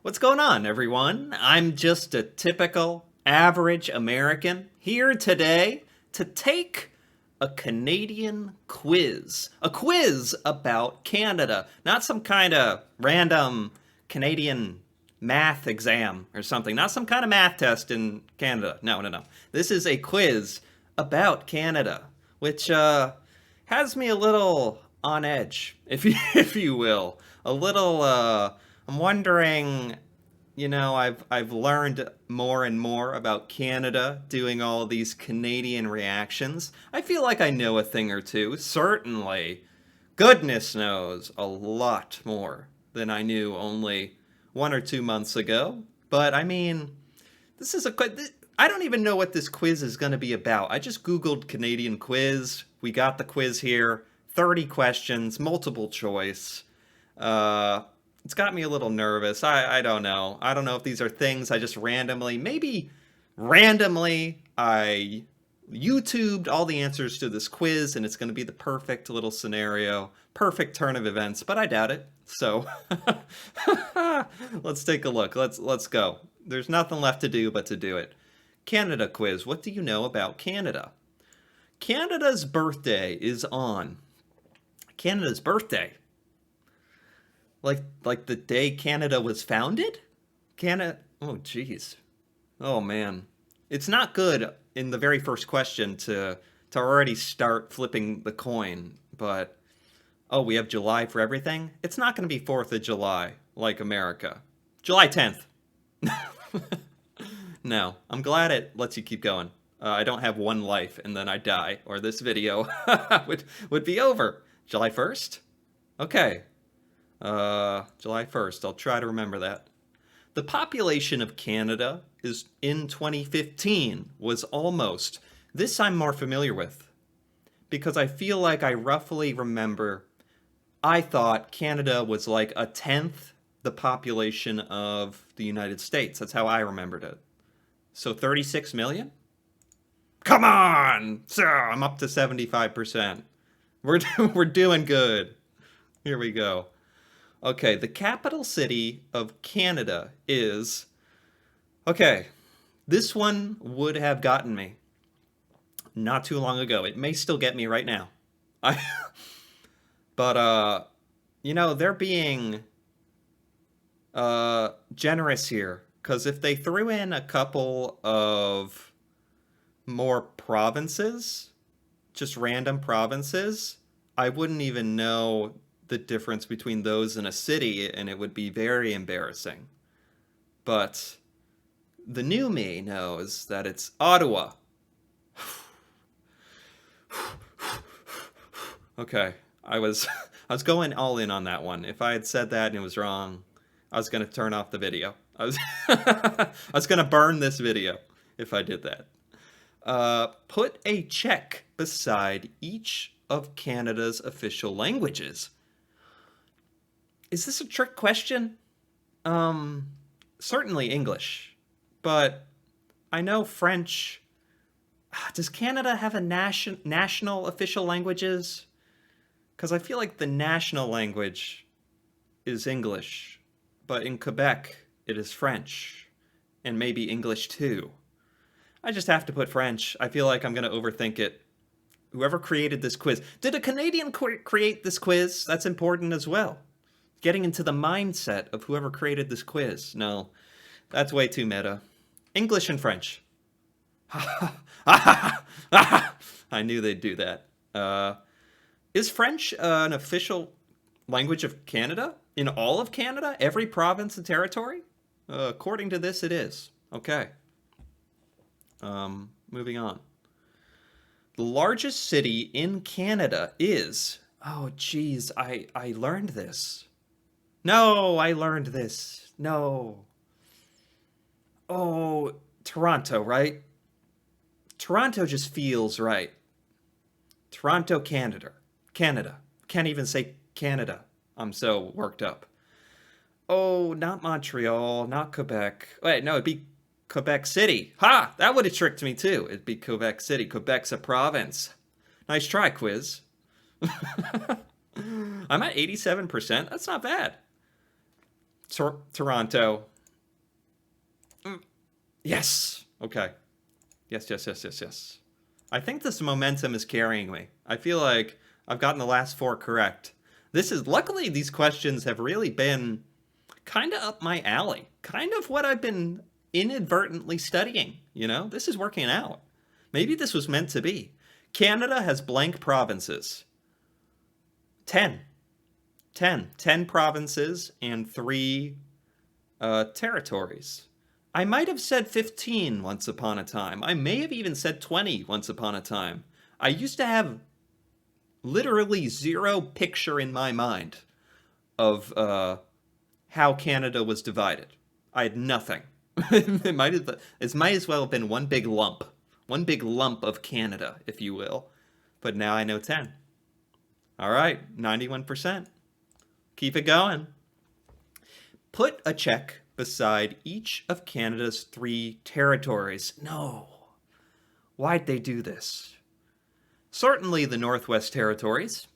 What's going on, everyone? I'm just a typical, average American here today to take a Canadian quiz. A quiz about Canada, not some kind of random Canadian math exam or something, not some kind of math test in Canada. No. This is a quiz about Canada, which has me a little on edge, if you will. A little I'm wondering, I've learned more and more about Canada doing all these Canadian reactions. I feel like I know a thing or two. Certainly, goodness knows a lot more than I knew only 1 or 2 months ago. But I mean, this is I don't even know what this quiz is going to be about. I just Googled Canadian quiz. We got the quiz here. 30 questions, multiple choice. It's got me a little nervous. I don't know. I don't know if these are things I just maybe randomly, I YouTubed all the answers to this quiz and it's going to be the perfect little scenario, perfect turn of events, but I doubt it. So let's take a look. Let's go. There's nothing left to do but to do it. Canada quiz. What do you know about Canada? Canada's birthday is on. Canada's birthday. Like the day Canada was founded? Canada. Oh, jeez. Oh, man. It's not good in the very first question to already start flipping the coin, but oh, we have July for everything? It's not going to be 4th of July like America. July 10th. No, I'm glad it lets you keep going. I don't have one life and then I die, or this video would be over. July 1st? Okay. July 1st. I'll try to remember that. The population of Canada is in 2015 was almost. This I'm more familiar with because I feel like I roughly remember. I thought Canada was like a tenth the population of the United States. That's how I remembered it. So 36 million? Come on! So I'm up to 75%. We're doing good. Here we go. Okay, the capital city of Canada is... Okay, this one would have gotten me not too long ago. It may still get me right now. But, they're being generous here. Because if they threw in a couple of more provinces, just random provinces, I wouldn't even know the difference between those and a city, and it would be very embarrassing. But the new me knows that it's Ottawa. Okay, I was going all in on that one. If I had said that and it was wrong, I was going to turn off the video. I was going to burn this video if I did that. Put a check beside each of Canada's official languages. Is this a trick question? Certainly English, but I know French. Does Canada have a national official languages? Because I feel like the national language is English, but in Quebec it is French, and maybe English too. I just have to put French. I feel like I'm going to overthink it. Whoever created this quiz. Did a Canadian create this quiz? That's important as well. Getting into the mindset of whoever created this quiz. No, that's way too meta. English and French. I knew they'd do that. Is French an official language of Canada? In all of Canada? Every province and territory? According to this, it is. Okay. Moving on. The largest city in Canada is... Oh, geez, I learned this. No, I learned this. No. Oh, Toronto, right? Toronto just feels right. Toronto, Canada. Canada. Can't even say Canada. I'm so worked up. Oh, not Montreal, not Quebec. Wait, no, it'd be Quebec City. Ha! That would have tricked me too. It'd be Quebec City. Quebec's a province. Nice try, quiz. I'm at 87%. That's not bad. Toronto. Yes. Okay. Yes. I think this momentum is carrying me. I feel like I've gotten the last four correct. This is luckily these questions have really been kind of up my alley. Kind of what I've been inadvertently studying, you know? This is working out. Maybe this was meant to be. Canada has blank provinces. 10. 10. 10 provinces and 3 territories. I might have said 15 once upon a time. I may have even said 20 once upon a time. I used to have literally zero picture in my mind of how Canada was divided. I had nothing. It might as well have been one big lump of Canada, if you will. But now I know 10. All right, 91%. Keep it going. Put a check beside each of Canada's 3 territories. No. Why'd they do this? Certainly the Northwest Territories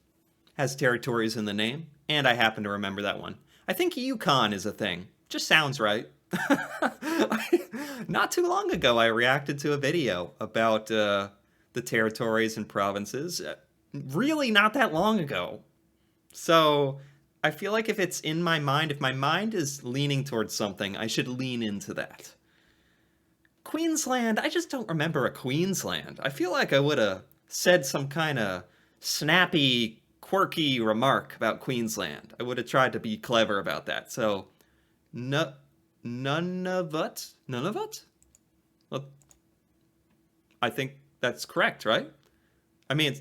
has territories in the name, and I happen to remember that one. I think Yukon is a thing. Just sounds right. Not too long ago, I reacted to a video about the territories and provinces. Really not that long ago. So I feel like if it's in my mind, if my mind is leaning towards something, I should lean into that. Queensland, I just don't remember a Queensland. I feel like I would have said some kind of snappy, quirky remark about Queensland. I would have tried to be clever about that. So, no, Nunavut? Nunavut? Well, I think that's correct, right? I mean,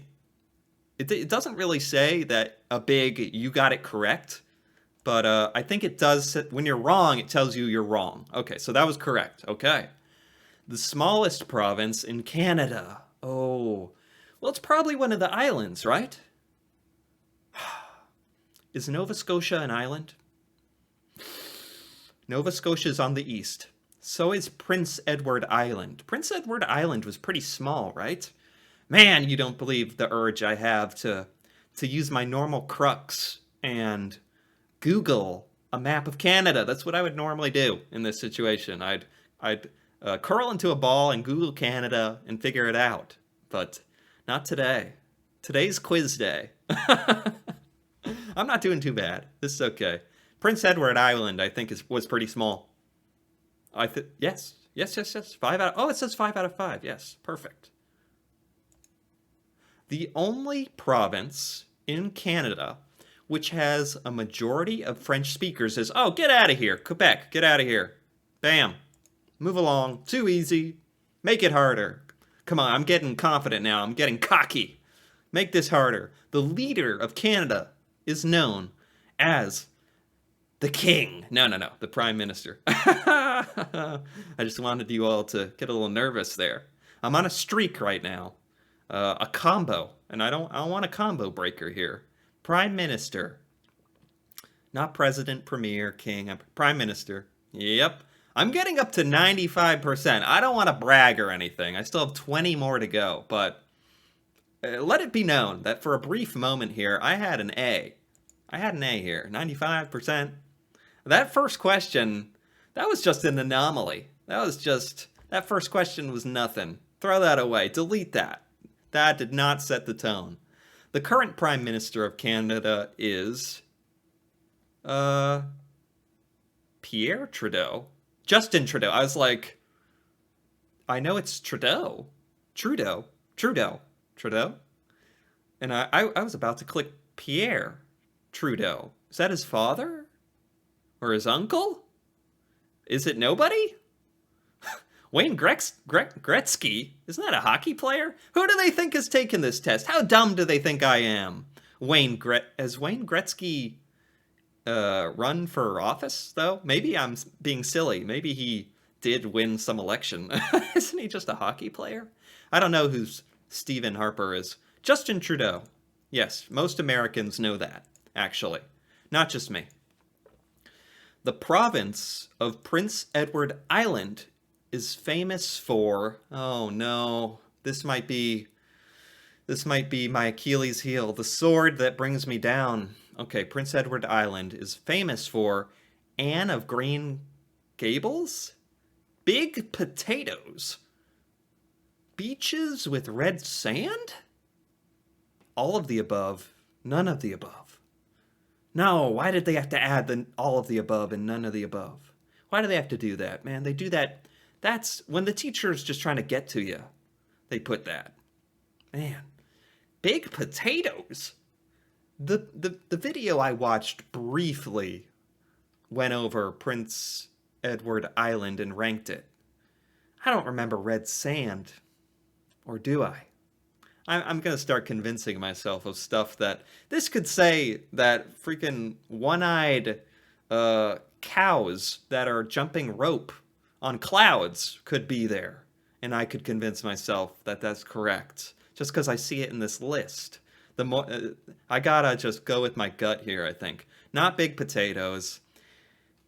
it doesn't really say that a big you got it correct, but I think it does. When you're wrong, it tells you you're wrong. Okay, so that was correct. Okay. The smallest province in Canada. Oh, well, it's probably one of the islands, right? Is Nova Scotia an island? Nova Scotia is on the east. So is Prince Edward Island. Prince Edward Island was pretty small, right? Man, you don't believe the urge I have to use my normal crux and Google a map of Canada. That's what I would normally do in this situation. I'd curl into a ball and Google Canada and figure it out. But not today. Today's quiz day. I'm not doing too bad. This is okay. Prince Edward Island, I think, was pretty small. Yes. 5 out. Oh, it says 5 out of 5. Yes, perfect. The only province in Canada which has a majority of French speakers is, oh, get out of here, Quebec, get out of here. Bam. Move along. Too easy. Make it harder. Come on, I'm getting confident now. I'm getting cocky. Make this harder. The leader of Canada is known as the king. No, the prime minister. I just wanted you all to get a little nervous there. I'm on a streak right now. A combo, and I don't want a combo breaker here. Prime minister. Not president, premier, king, prime minister. Yep. I'm getting up to 95%. I don't want to brag or anything. I still have 20 more to go, but let it be known that for a brief moment here, I had an A. I had an A here, 95%. That first question, that was just an anomaly. That first question was nothing. Throw that away. Delete that. That did not set the tone. The current Prime Minister of Canada is Pierre Trudeau. Justin Trudeau. I was like, I know it's Trudeau. Trudeau. And I was about to click Pierre Trudeau. Is that his father? Or his uncle? Is it nobody? Wayne Gretzky? Isn't that a hockey player? Who do they think has taken this test? How dumb do they think I am? Has Wayne Gretzky run for office, though? Maybe I'm being silly. Maybe he did win some election. Isn't he just a hockey player? I don't know who Stephen Harper is. Justin Trudeau. Yes, most Americans know that, actually. Not just me. The province of Prince Edward Island is famous for, oh no, this might be my Achilles heel, the sword that brings me down. Okay, Prince Edward Island is famous for Anne of Green Gables? Big potatoes. Beaches with red sand? All of the above, none of the above. No, why did they have to add the all of the above and none of the above? Why do they have to do that, man? They do that. That's when the teacher's just trying to get to you. They put that. Man, big potatoes. The video I watched briefly went over Prince Edward Island and ranked it. I don't remember red sand, or do I? I'm going to start convincing myself of stuff that this could say that freaking one-eyed cows that are jumping rope on clouds could be there. And I could convince myself that that's correct just because I see it in this list. The more I gotta just go with my gut here, I think. Not big potatoes.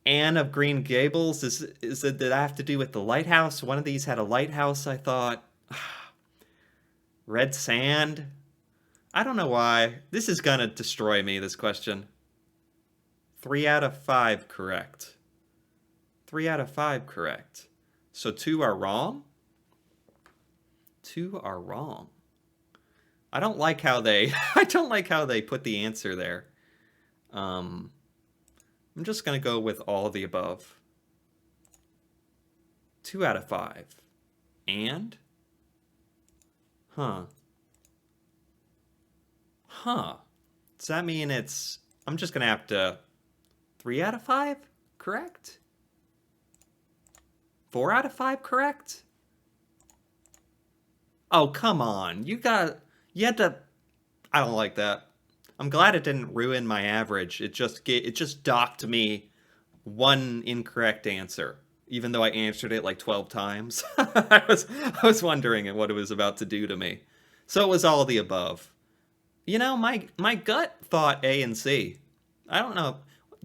Anne of Green Gables, did that have to do with the lighthouse? One of these had a lighthouse, I thought. Red sand? I don't know why. This is gonna destroy me, this question. 3 out of 5 correct. 3 out of 5 correct. So 2 are wrong? 2 are wrong. I don't like how they put the answer there. I'm just gonna go with all of the above. 2 out of 5. And? Huh. Does that mean I'm just gonna have to 3 out of 5 correct? 4 out of 5 correct? Oh, come on. You had to. I don't like that. I'm glad it didn't ruin my average. It just docked me one incorrect answer, even though I answered it like 12 times. I was wondering what it was about to do to me. So it was all of the above. You know, my gut thought A and C. I don't know.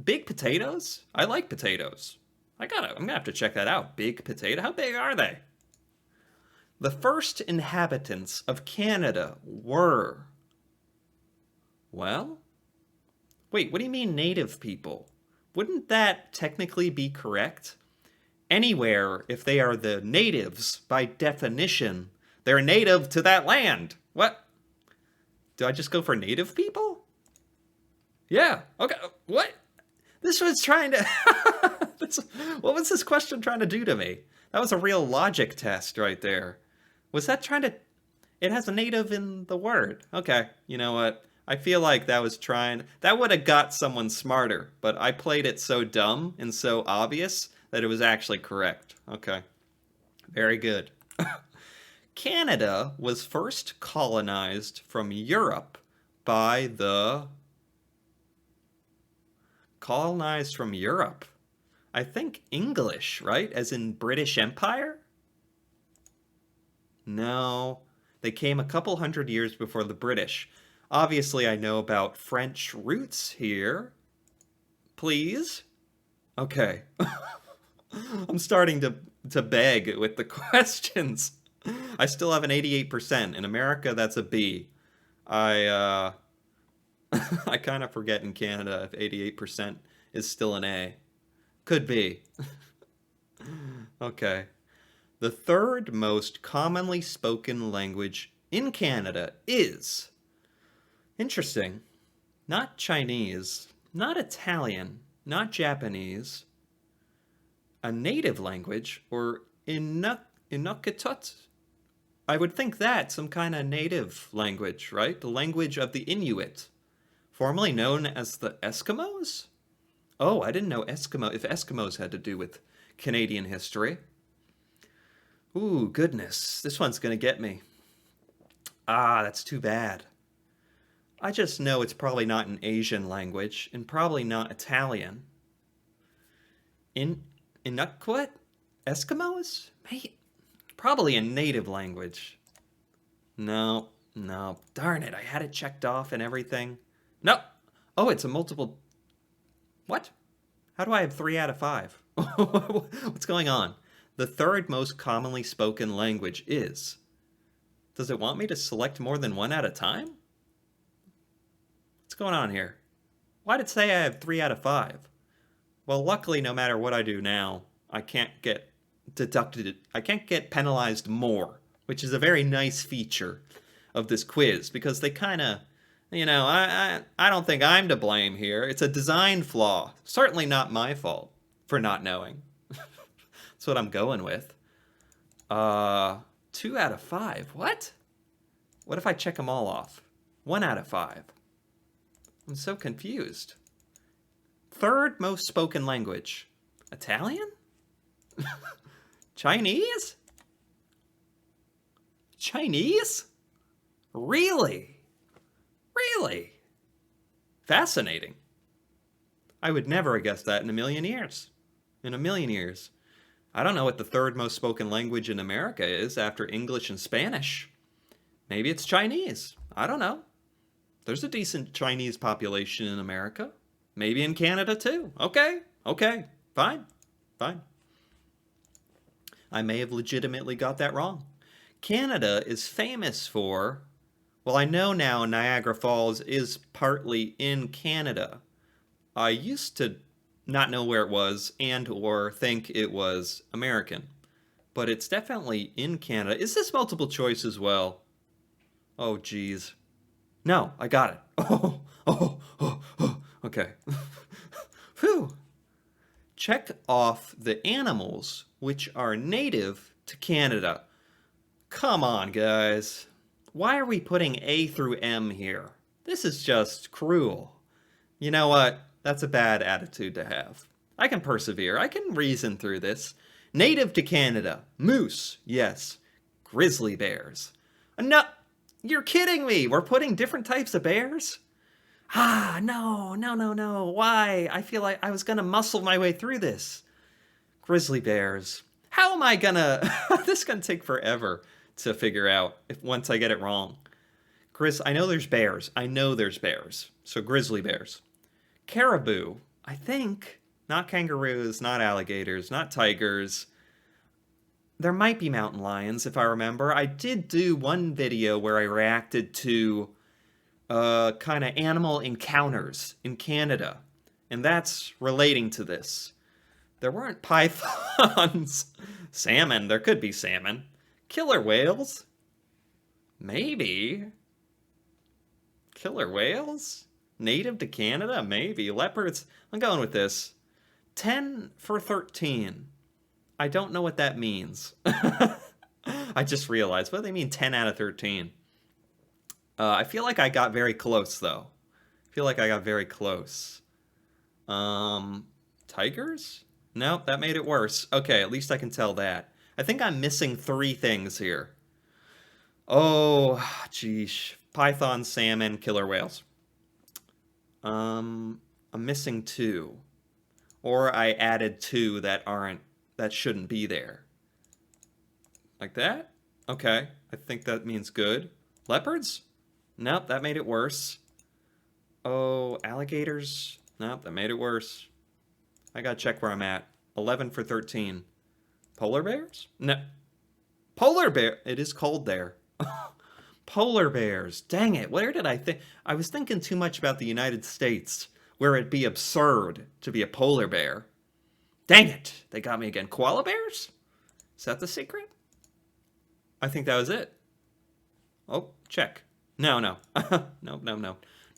Big potatoes? I like potatoes. I'm gonna have to check that out. Big potato? How big are they? The first inhabitants of Canada were... Well? Wait, what do you mean native people? Wouldn't that technically be correct? Anywhere, if they are the natives, by definition, they're native to that land. What? Do I just go for native people? Yeah. Okay. What? This was trying to... What was this question trying to do to me? That was a real logic test right there. Was that trying to... It has a native in the word. Okay, you know what? I feel like that would have got someone smarter, but I played it so dumb and so obvious that it was actually correct. Okay. Very good. Canada was first colonized from Europe by the... Colonized from Europe? I think English, right? As in British Empire? No, they came a couple hundred years before the British. Obviously, I know about French roots here. Please? Okay. I'm starting to beg with the questions. I still have an 88%. In America, that's a B. I kind of forget in Canada if 88% is still an A. Could be. Okay. The third most commonly spoken language in Canada is... Interesting. Not Chinese, not Italian, not Japanese. A native language, or Inuktitut? I would think that's some kind of native language, right? The language of the Inuit, formerly known as the Eskimos? Oh, I didn't know if Eskimos had to do with Canadian history. Ooh, goodness. This one's going to get me. Ah, that's too bad. I just know it's probably not an Asian language, and probably not Italian. Inuktitut? Eskimos? Probably a native language. No. Darn it, I had it checked off and everything. No! Oh, it's a multiple... What? How do I have 3 out of 5? What's going on? The third most commonly spoken language is... Does it want me to select more than one at a time? What's going on here? Why did it say I have 3 out of 5? Well, luckily, no matter what I do now, I can't get deducted, I can't get penalized more, which is a very nice feature of this quiz because they kind of, I don't think I'm to blame here. It's a design flaw. Certainly not my fault for not knowing. That's what I'm going with. 2 out of 5. What? What if I check them all off? 1 out of 5. I'm so confused. Third most spoken language. Italian? Chinese? Chinese? Really? Really? Fascinating. I would never have guessed that in a million years. In a million years. I don't know what the third most spoken language in America is after English and Spanish. Maybe it's Chinese. I don't know. There's a decent Chinese population in America. Maybe in Canada too. Okay. Fine. I may have legitimately got that wrong. Canada is famous for, well, I know now Niagara Falls is partly in Canada. I used to not know where it was and or think it was American. But it's definitely in Canada. Is this multiple choice as well? Oh, geez. No, I got it. Okay. Whew. Check off the animals which are native to Canada. Come on, guys. Why are we putting A through M here? This is just cruel. You know what? That's a bad attitude to have. I can persevere. I can reason through this. Native to Canada. Moose. Yes. Grizzly bears. No, you're kidding me. We're putting different types of bears? No. Why? I feel like I was going to muscle my way through this. Grizzly bears. How am I going to... This is going to take forever to figure out once I get it wrong. I know there's bears. So grizzly bears. Caribou. I think. Not kangaroos, not alligators, not tigers. There might be mountain lions, if I remember. I did do one video where I reacted to kind of animal encounters in Canada. And that's relating to this. There weren't pythons. Salmon. There could be salmon. Killer whales? Maybe. Killer whales? Native to Canada? Maybe. Leopards? I'm going with this. 10 for 13. I don't know what that means. I just realized. What do they mean 10 out of 13? I feel like I got very close, though. Tigers? Nope, that made it worse. Okay, at least I can tell that. I think I'm missing 3 things here. Oh, geesh. Python, salmon, killer whales. I'm missing 2. Or I added 2 that shouldn't be there. Like that? Okay, I think that means good. Leopards? Nope, that made it worse. Oh, alligators? Nope, that made it worse. I gotta check where I'm at. 11 for 13. Polar bears? No. Polar bear? It is cold there. Polar bears. Dang it. Where did I think? I was thinking too much about the United States, where it'd be absurd to be a polar bear. Dang it. They got me again. Koala bears? Is that the secret? I think that was it. Oh, check. No. No.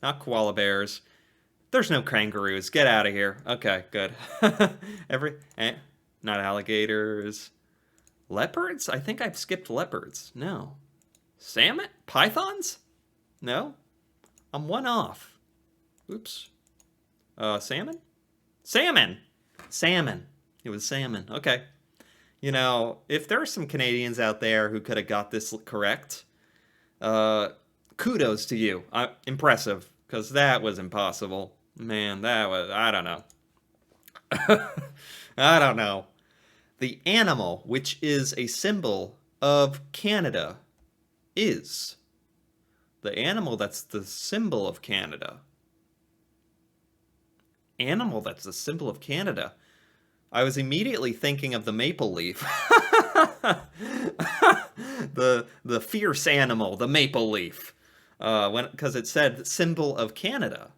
Not koala bears. There's no kangaroos. Get out of here. Okay, good. Not alligators. Leopards? I think I've skipped leopards. No. Salmon? Pythons? No. I'm 1 off. Oops. Salmon? Salmon. It was salmon. Okay. You know, if there are some Canadians out there who could have got this correct, kudos to you. Impressive, because that was impossible. Man, that was... I don't know. I don't know. The animal, which is a symbol of Canada, is the animal that's the symbol of Canada. Animal that's the symbol of Canada. I was immediately thinking of the maple leaf. the fierce animal, the maple leaf. Because it said symbol of Canada.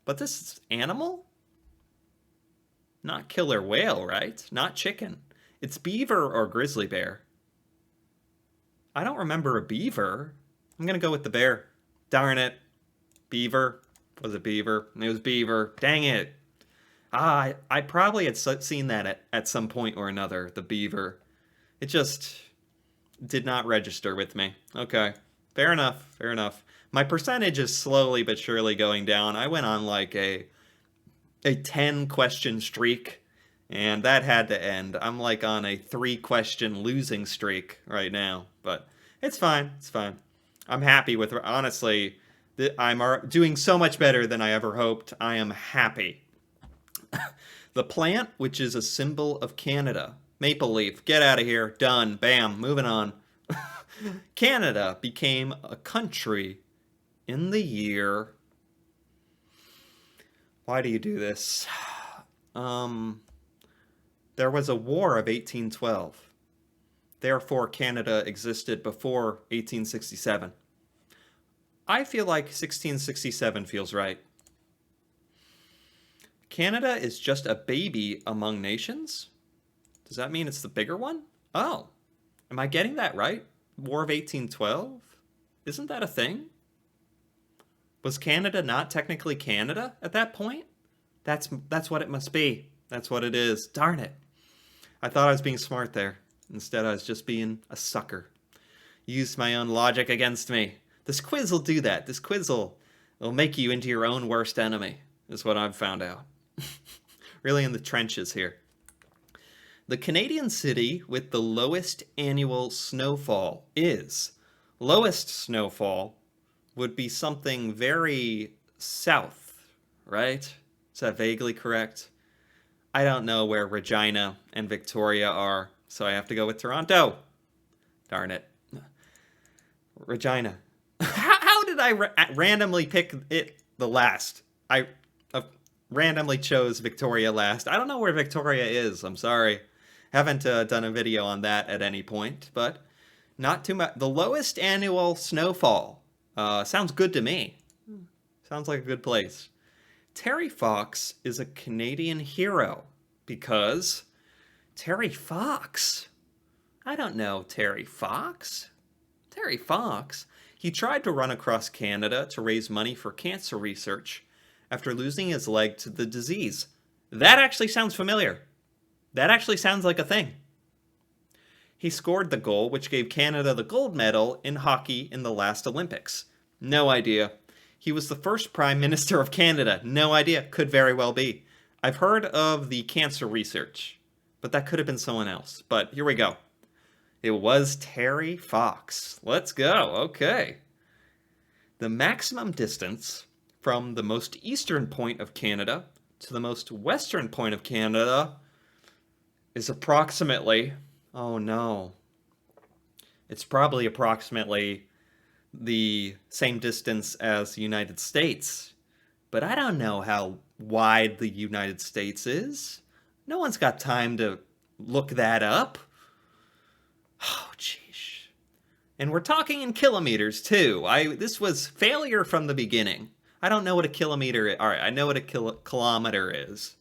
But this is animal? Not killer whale, right? Not chicken. It's beaver or grizzly bear. I don't remember a beaver. I'm gonna go with the bear. Darn it. Beaver. Was it beaver? It was beaver. Dang it. I probably had seen that at some point or another, the beaver. It just did not register with me. Okay. Fair enough. Fair enough. My percentage is slowly but surely going down. I went on like a 10 question streak, and that had to end. I'm like on a 3 question losing streak right now, but it's fine. It's fine. I'm happy with, honestly, I'm doing so much better than I ever hoped. I am happy. The plant, which is a symbol of Canada. Maple leaf. Get out of here. Done. Bam. Moving on. Canada became a country in the year... Why do you do this? There was a war of 1812. Therefore, Canada existed before 1867. I feel like 1667 feels right. Canada is just a baby among nations? Does that mean it's the bigger one? Oh, am I getting that right? War of 1812? Isn't that a thing? Was Canada not technically Canada at that point? That's what it must be. That's what it is. Darn it. I thought I was being smart there. Instead, I was just being a sucker. Used my own logic against me. This quiz will do that. This quiz will make you into your own worst enemy, is what I've found out. Really in the trenches here. The Canadian city with the lowest annual snowfall is... Lowest snowfall would be something very south, right? Is that vaguely correct? I don't know where Regina and Victoria are, so I have to go with Toronto. Darn it. Regina. How did I randomly pick it the last? I randomly chose Victoria last. I don't know where Victoria is. I'm sorry. Haven't done a video on that at any point, but not too much. The lowest annual snowfall. Sounds good to me. Sounds like a good place. Terry Fox is a Canadian hero because Terry Fox. I don't know Terry Fox. Terry Fox. He tried to run across Canada to raise money for cancer research after losing his leg to the disease. That actually sounds familiar. That actually sounds like a thing. He scored the goal, which gave Canada the gold medal in hockey in the last Olympics. No idea. He was the first Prime Minister of Canada. No idea. Could very well be. I've heard of the cancer research, but that could have been someone else. But here we go. It was Terry Fox. Let's go. Okay. The maximum distance from the most eastern point of Canada to the most western point of Canada is approximately... Oh no. It's probably approximately the same distance as the United States. But I don't know how wide the United States is. No one's got time to look that up. Oh, jeez. And we're talking in kilometers, too. This was failure from the beginning. I don't know what a kilometer is. All right, I know what a kilometer is.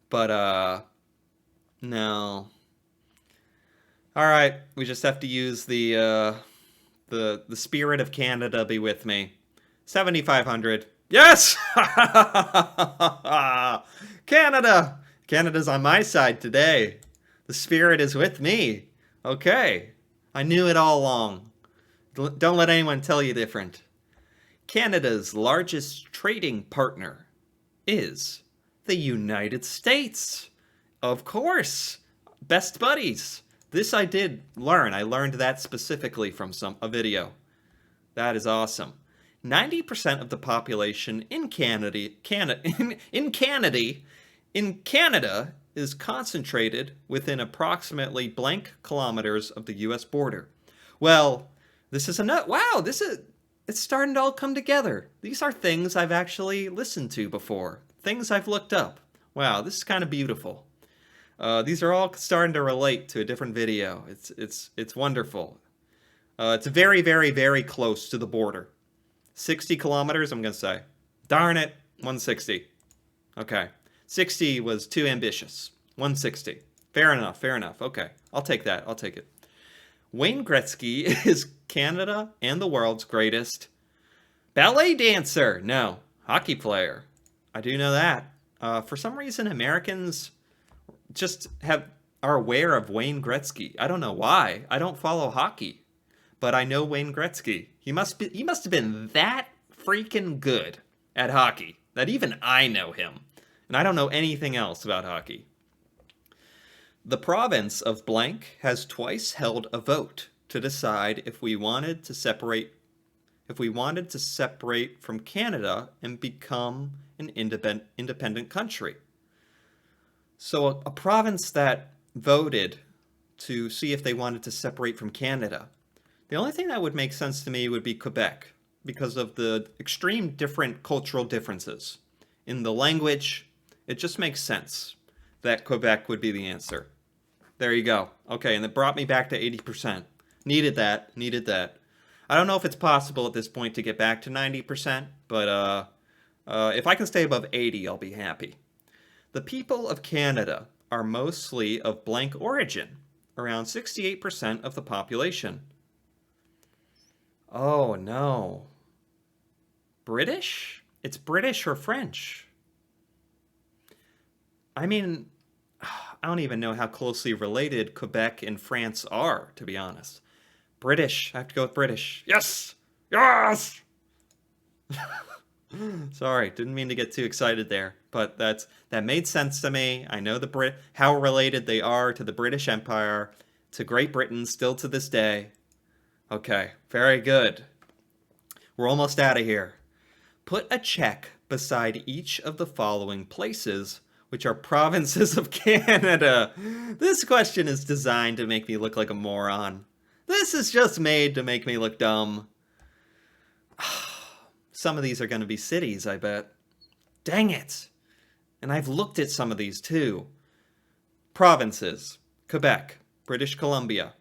But, no. All right, we just have to use the spirit of Canada be with me. 7,500. Yes! Canada! Canada's on my side today. The spirit is with me. Okay. I knew it all along. Don't let anyone tell you different. Canada's largest trading partner is the United States. Of course. Best buddies. This I did learn. I learned that specifically from a video. That is awesome. 90% of the population in Canada is concentrated within approximately blank kilometers of the U.S. border. Well, this is it's starting to all come together. These are things I've actually listened to before. Things I've looked up. Wow, this is kind of beautiful. These are all starting to relate to a different video. It's wonderful. It's very, very, very close to the border. 60 kilometers, I'm going to say. Darn it, 160. Okay. 60 was too ambitious. 160. Fair enough, fair enough. Okay, I'll take that. I'll take it. Wayne Gretzky is Canada and the world's greatest ballet dancer. No, hockey player. I do know that. For some reason, Americans just are aware of Wayne Gretzky. I don't know why. I don't follow hockey, but I know Wayne Gretzky. He must have been that freaking good at hockey that even I know him. And I don't know anything else about hockey. The province of blank has twice held a vote to decide if we wanted to separate from Canada and become an independent country. So a province that voted to see if they wanted to separate from Canada. The only thing that would make sense to me would be Quebec because of the extreme different cultural differences. In the language, it just makes sense that Quebec would be the answer. There you go. Okay, and it brought me back to 80%. Needed that. I don't know if it's possible at this point to get back to 90%, but if I can stay above 80, I'll be happy. The people of Canada are mostly of blank origin, around 68% of the population. Oh no. British? It's British or French. I mean, I don't even know how closely related Quebec and France are, to be honest. British. I have to go with British. Yes! Yes! Sorry, didn't mean to get too excited there, but that made sense to me. I know how related they are to the British Empire, to Great Britain, still to this day. Okay, very good. We're almost out of here. Put a check beside each of the following places, which are provinces of Canada. This question is designed to make me look like a moron. This is just made to make me look dumb. Some of these are going to be cities, I bet. Dang it. And I've looked at some of these too. Provinces. Quebec. British Columbia.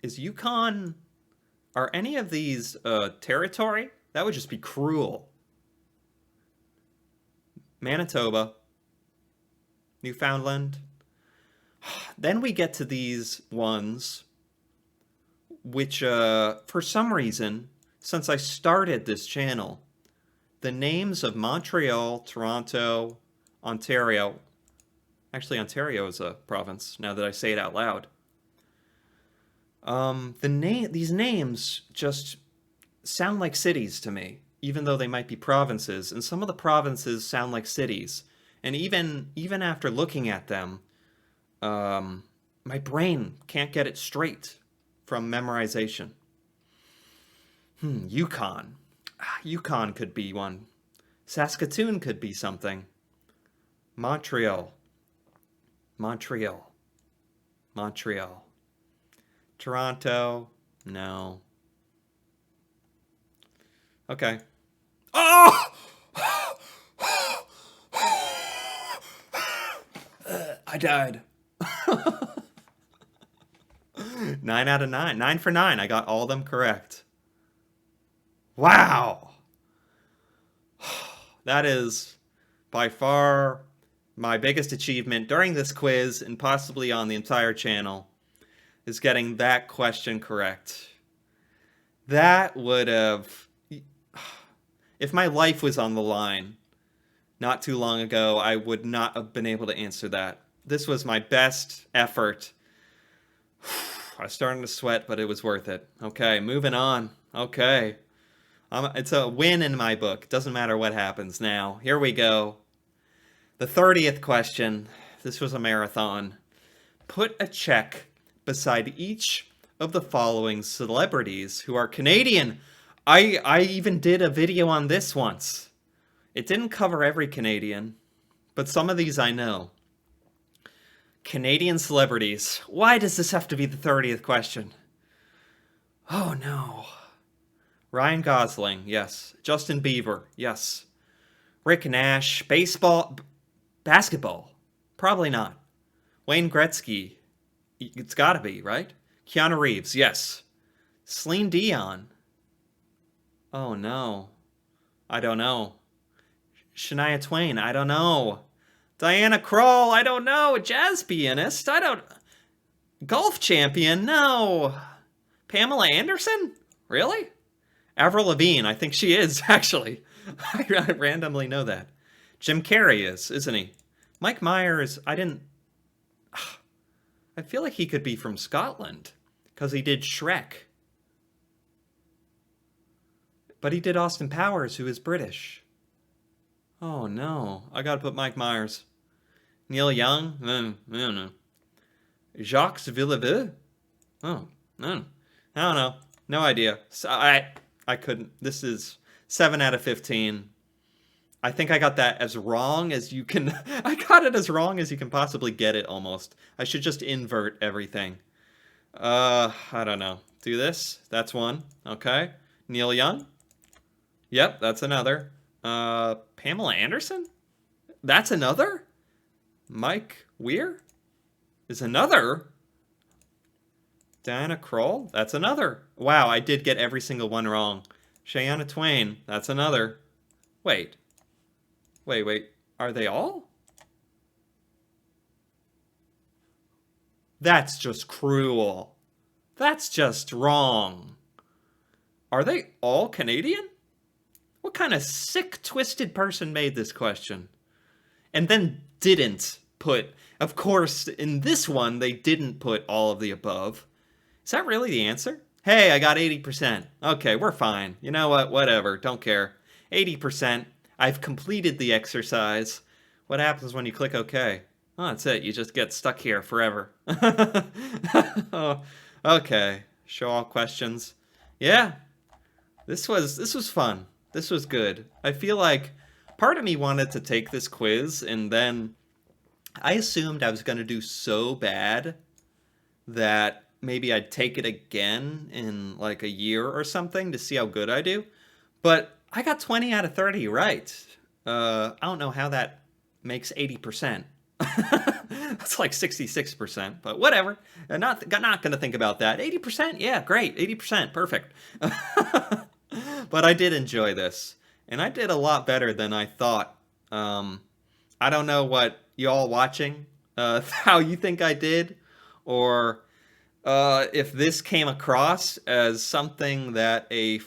Is Yukon... Are any of these territory? That would just be cruel. Manitoba. Newfoundland. Then we get to these ones, which for some reason, since I started this channel, the names of Montreal, Toronto, Ontario, actually Ontario is a province, now that I say it out loud. These names just sound like cities to me, even though they might be provinces, and some of the provinces sound like cities. And even after looking at them, my brain can't get it straight from memorization. Yukon. Yukon could be one. Saskatoon could be something. Montreal. Toronto. No. Okay. Oh! I died. 9 out of 9. 9 for 9. I got all of them correct. Wow. That is by far my biggest achievement during this quiz and possibly on the entire channel, is getting that question correct. That would have... If my life was on the line not too long ago, I would not have been able to answer that. This was my best effort. I was starting to sweat, but it was worth it. Okay, moving on. Okay. It's a win in my book. Doesn't matter what happens now. Here we go. The 30th question. This was a marathon. Put a check beside each of the following celebrities who are Canadian. I even did a video on this once. It didn't cover every Canadian, but some of these I know. Canadian celebrities. Why does this have to be the 30th question? Oh no. Ryan Gosling, yes. Justin Bieber, yes. Rick Nash, basketball, probably not. Wayne Gretzky, it's gotta be, right? Keanu Reeves, yes. Celine Dion. Oh no. I don't know. Shania Twain, I don't know. Diana Krall, I don't know. A jazz pianist? I don't... Golf champion? No. Pamela Anderson? Really? Avril Lavigne, I think she is, actually. I randomly know that. Jim Carrey is, isn't he? Mike Myers, I didn't... I feel like he could be from Scotland, because he did Shrek. But he did Austin Powers, who is British. Oh no, I gotta put Mike Myers. Neil Young? I don't know. Jacques Villeneuve? Oh, no. I don't know. No idea. So I couldn't. This is 7 out of 15. I think I got that as wrong as you can. I got it as wrong as you can possibly get it almost. I should just invert everything. I don't know. Do this. That's one. Okay. Neil Young? Yep, that's another. Pamela Anderson? That's another? Mike Weir? Is another? Diana Krall? That's another. Wow, I did get every single one wrong. Shania Twain? That's another. Wait. Wait. Are they all? That's just cruel. That's just wrong. Are they all Canadian? What kind of sick, twisted person made this question? And then didn't put... Of course, in this one, they didn't put all of the above. Is that really the answer? Hey, I got 80%. Okay, we're fine. You know what? Whatever. Don't care. 80%. I've completed the exercise. What happens when you click OK? Oh, that's it. You just get stuck here forever. Oh, okay. Show all questions. Yeah. This was fun. This was good. I feel like part of me wanted to take this quiz, and then I assumed I was going to do so bad that maybe I'd take it again in like a year or something to see how good I do. But I got 20 out of 30 right. I don't know how that makes 80%. That's like 66%, but whatever. I'm not going to think about that. 80%? Yeah, great. 80%. Perfect. But I did enjoy this, and I did a lot better than I thought. I don't know what y'all watching, how you think I did, or if this came across as something that a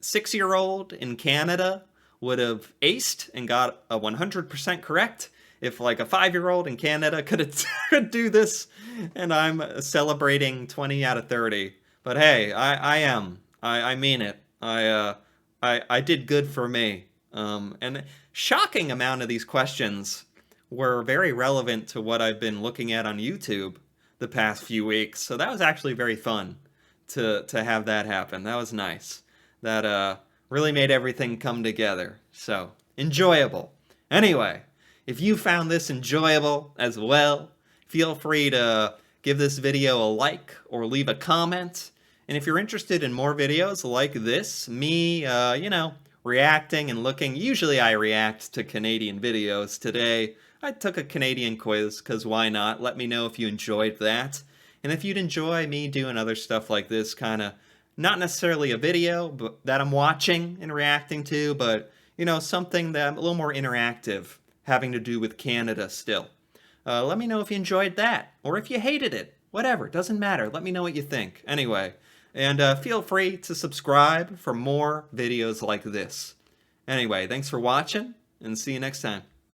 6-year-old in Canada would have aced and got a 100% correct. If like a 5-year-old in Canada could do this, and I'm celebrating 20 out of 30. But hey, I mean it. I did good for me. And shocking amount of these questions were very relevant to what I've been looking at on YouTube the past few weeks. So that was actually very fun to have that happen. That was nice. That really made everything come together. So enjoyable. Anyway, if you found this enjoyable as well, feel free to give this video a like or leave a comment. And if you're interested in more videos like this, me, reacting and looking, usually I react to Canadian videos. Today, I took a Canadian quiz, because why not? Let me know if you enjoyed that. And if you'd enjoy me doing other stuff like this, kind of, not necessarily a video but that I'm watching and reacting to, but, something that I'm a little more interactive, having to do with Canada still. Let me know if you enjoyed that, or if you hated it. Whatever, doesn't matter. Let me know what you think. Anyway. And feel free to subscribe for more videos like this. Anyway, thanks for watching, and see you next time.